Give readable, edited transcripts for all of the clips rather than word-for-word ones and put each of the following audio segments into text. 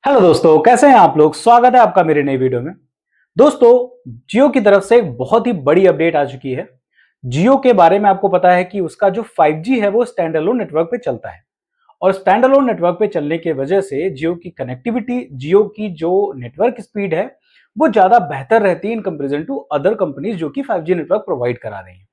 Hello दोस्तों, कैसे हैं आप लोग। स्वागत है आपका मेरे नई वीडियो में। दोस्तों, जियो की तरफ से एक बहुत ही बड़ी अपडेट आ चुकी है। जियो के बारे में आपको पता है कि उसका जो 5G है वो स्टैंड अलोन नेटवर्क पे चलता है और स्टैंड अलोन नेटवर्क पे चलने की वजह से जियो की कनेक्टिविटी, जियो की जो नेटवर्क स्पीड है वो ज्यादा बेहतर रहती है in comparison to other companies जो कि 5G नेटवर्क प्रोवाइड करा रही हैं।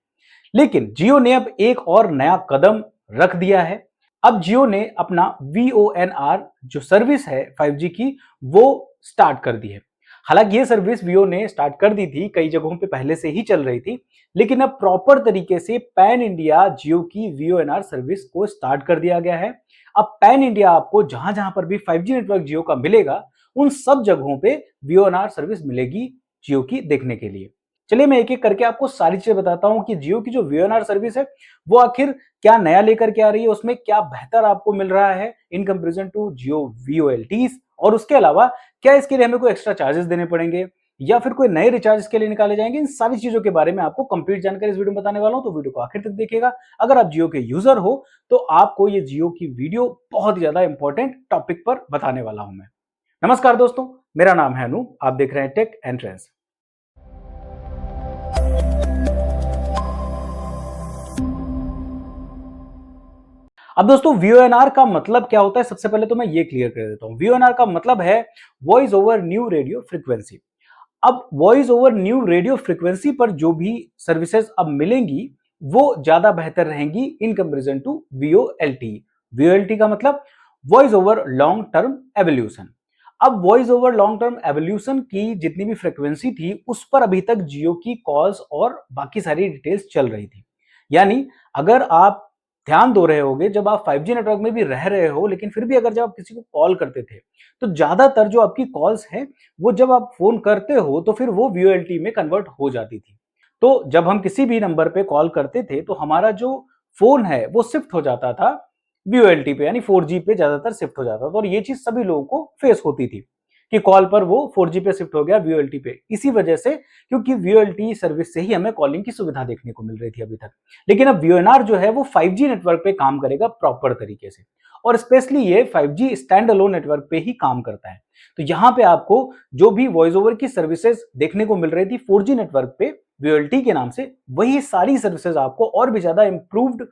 लेकिन जियो ने अब एक और नया कदम रख दिया है। अब जियो ने अपना VONR जो सर्विस है 5G की वो स्टार्ट कर दी है। हालांकि ये सर्विस जियो ने स्टार्ट कर दी थी, कई जगहों पे पहले से ही चल रही थी, लेकिन अब प्रॉपर तरीके से पैन इंडिया जियो की VONR सर्विस को स्टार्ट कर दिया गया है। अब पैन इंडिया आपको जहां जहां पर भी 5G नेटवर्क जियो का मिलेगा उन सब जगहों पे VONR सर्विस मिलेगी जियो की देखने के लिए। चलिए मैं एक एक करके आपको सारी चीजें बताता हूं कि जियो की जो VONR सर्विस है वो आखिर क्या नया लेकर के आ रही है, उसमें क्या बेहतर आपको मिल रहा है in comparison to Jio VOLTs, और उसके अलावा क्या इसके लिए हमें कोई एक्स्ट्रा चार्जेस देने पड़ेंगे या फिर कोई नए रिचार्ज इसके लिए निकाले जाएंगे। इन सारी चीजों के बारे में आपको कंप्लीट जानकारी इस वीडियो में बताने वाला हूं, तो वीडियो को आखिर तक देखिएगा। अगर आप जियो के यूजर हो तो आपको ये जियो की वीडियो बहुत ही ज्यादा इंपॉर्टेंट टॉपिक पर बताने वाला हूं मैं। नमस्कार दोस्तों, मेरा नाम है अनूप, आप देख रहे हैं टेक एंड ट्रेंड्स। अब दोस्तों, VONR का मतलब क्या होता है, सबसे पहले तो मैं ये क्लियर कर देता हूं। VONR का मतलब है voice over new radio frequency. अब voice over new radio frequency पर जो भी सर्विसेज अब मिलेंगी वो ज्यादा बेहतर रहेंगी in comparison to VOLT। VOLT का मतलब voice over long term evolution. अब voice over long term evolution की जितनी भी फ्रीक्वेंसी थी उस पर अभी तक जियो की कॉल्स और बाकी सारी डिटेल्स चल रही थी। यानी अगर आप ध्यान दो रहे होगे, जब आप 5G नेटवर्क में भी रह रहे हो लेकिन फिर भी अगर जब आप किसी को कॉल करते थे तो ज्यादातर जो आपकी कॉल्स हैं वो जब आप फोन करते हो तो फिर वो VOLT में कन्वर्ट हो जाती थी। तो जब हम किसी भी नंबर पे कॉल करते थे तो हमारा जो फोन है वो शिफ्ट हो जाता था VOLT पे, यानी 4G पे ज्यादातर शिफ्ट हो जाता था और ये चीज सभी लोगों को फेस होती थी कि कॉल पर वो 4G पे शिफ्ट हो गया VOLT पे। इसी वजह से, क्योंकि VOLT सर्विस से ही हमें कॉलिंग की सुविधा देखने को मिल रही थी अभी तक। लेकिन अब VONR जो है वो 5G नेटवर्क पे काम करेगा प्रॉपर तरीके से, और स्पेशली ये 5G स्टैंड अलोन नेटवर्क पे ही काम करता है। तो यहाँ पे आपको जो भी वॉइस ओवर की सर्विसेज देखने को मिल रही थी 4G नेटवर्क पे VOLT के नाम से, वही सारी सर्विसेज आपको और भी ज्यादा इंप्रूव्ड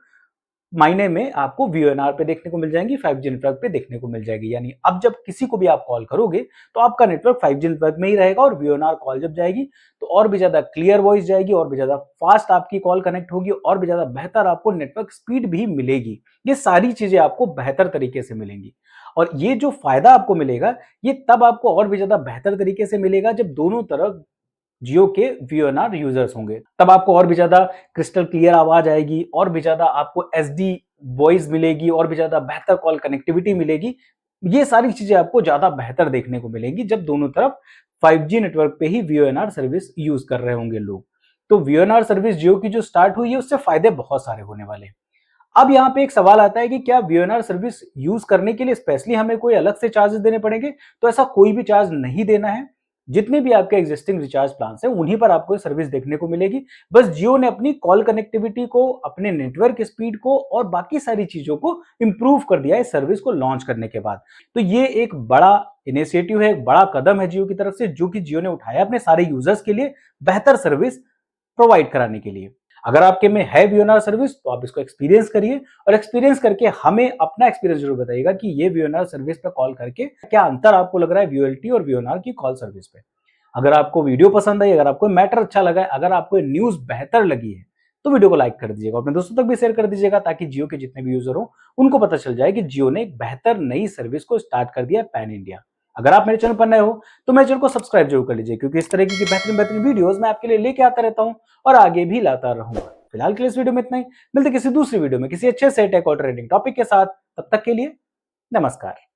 मायने में आपको VONR पे देखने को मिल जाएंगी, 5G नेटवर्क पे देखने को मिल जाएगी। यानी अब जब किसी को भी आप कॉल करोगे तो आपका नेटवर्क 5G नेटवर्क में ही रहेगा और VONR कॉल जब जाएगी तो और भी ज्यादा क्लियर वॉइस जाएगी, और भी ज्यादा फास्ट आपकी कॉल कनेक्ट होगी, और भी ज्यादा बेहतर आपको नेटवर्क स्पीड भी मिलेगी। ये सारी चीजें आपको बेहतर तरीके से मिलेंगी, और ये जो फायदा आपको मिलेगा ये तब आपको और भी ज्यादा बेहतर तरीके से मिलेगा जब दोनों तरफ जियो के VONR यूजर्स होंगे। तब आपको और भी ज्यादा क्रिस्टल क्लियर आवाज आएगी, और भी ज्यादा आपको SD वॉइस मिलेगी, और भी ज्यादा बेहतर कॉल कनेक्टिविटी मिलेगी। ये सारी चीजें आपको ज्यादा बेहतर देखने को मिलेंगी जब दोनों तरफ 5G नेटवर्क पे ही VONR सर्विस यूज कर रहे होंगे लोग। तो VONR सर्विस जियो की जो स्टार्ट हुई है उससे फायदे बहुत सारे होने वाले हैं। अब यहाँ पे एक सवाल आता है कि क्या VONR सर्विस यूज करने के लिए स्पेशली हमें कोई अलग से चार्जेस देने पड़ेंगे। तो ऐसा कोई भी चार्ज नहीं देना है। जितने भी आपके एग्जिस्टिंग रिचार्ज प्लान हैं उन्हीं पर आपको सर्विस देखने को मिलेगी। बस जियो ने अपनी कॉल कनेक्टिविटी को, अपने नेटवर्क स्पीड को और बाकी सारी चीजों को इंप्रूव कर दिया है इस सर्विस को लॉन्च करने के बाद। तो ये एक बड़ा इनिशिएटिव है, एक बड़ा कदम है जियो की तरफ से, जो कि जियो ने उठाया अपने सारे यूजर्स के लिए बेहतर सर्विस प्रोवाइड कराने के लिए। अगर आपके में है VONR सर्विस तो आप इसको एक्सपीरियंस करिए, और एक्सपीरियंस करके हमें अपना एक्सपीरियंस जरूर बताइएगा कि ये VONR सर्विस पे कॉल करके क्या अंतर आपको लग रहा है VOLT और VONR की कॉल सर्विस पे। अगर आपको वीडियो पसंद आई, अगर आपको मैटर अच्छा लगा है, अगर आपको न्यूज बेहतर लगी है तो वीडियो को लाइक कर दीजिएगा, अपने दोस्तों तक भी शेयर कर दीजिएगा, ताकि जियो के जितने भी यूजर हो उनको पता चल जाए कि जियो ने एक बेहतर नई सर्विस को स्टार्ट कर दिया पैन इंडिया। अगर आप मेरे चैनल पर नए हो तो मेरे चैनल को सब्सक्राइब जरूर कर लीजिए, क्योंकि इस तरह की बेहतरीन बेहतरीन वीडियोस मैं आपके लिए लेके आता रहता हूं और आगे भी लाता रहूंगा। फिलहाल के लिए इस वीडियो में इतना ही। मिलते किसी दूसरी वीडियो में किसी अच्छे से टेक और ट्रेंडिंग टॉपिक के साथ। तब तक के लिए नमस्कार।